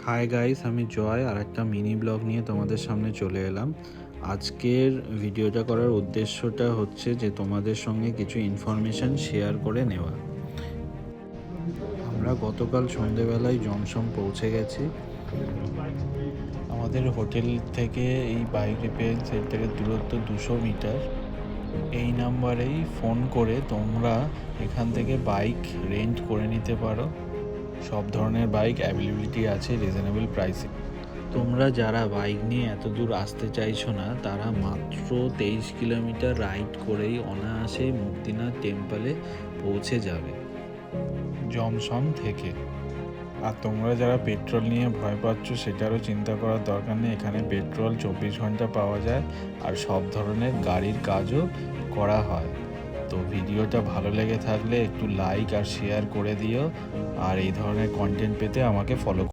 Hi guys, আমি জয় আর একটা mini blog নিয়ে তোমাদের সামনে চলে এলাম। আজকের ভিডিওটা করার উদ্দেশ্যটা হচ্ছে যে তোমাদের সঙ্গে কিছু ইনফরমেশান শেয়ার করে নেওয়া। আমরা গতকাল সন্ধেবেলায় জমসম পৌঁছে গেছি। আমাদের হোটেল থেকে এই বাইক রিপেয়ারিং সেন্টারের দূরত্ব 200 মিটার। এই নাম্বারেই ফোন করে তোমরা এখান থেকে বাইক রেন্ট করে নিতে পারো। সব ধরনের বাইক অ্যাভেলেবিলিটি আছে রিজনেবল প্রাইসে। তোমরা যারা বাইক নিয়ে এত দূর আসতে চাইছো না, তারা মাত্র 23 কিলোমিটার রাইড করেই অনায়াসেই মুক্তিনাথ টেম্পলে পৌঁছে যাবে জমসম থেকে। আর তোমরা যারা পেট্রোল নিয়ে ভয় পাচ্ছ, সেটারও চিন্তা করার দরকার নেই। এখানে পেট্রোল 24 ঘন্টা পাওয়া যায় আর সব ধরনের গাড়ির কাজও করা হয়। তো ভিডিওটা ভালো লেগে থাকলে একটু লাইক আর শেয়ার করে দিও। আর এই ধরনের কন্টেন্ট পেতে আমাকে ফলো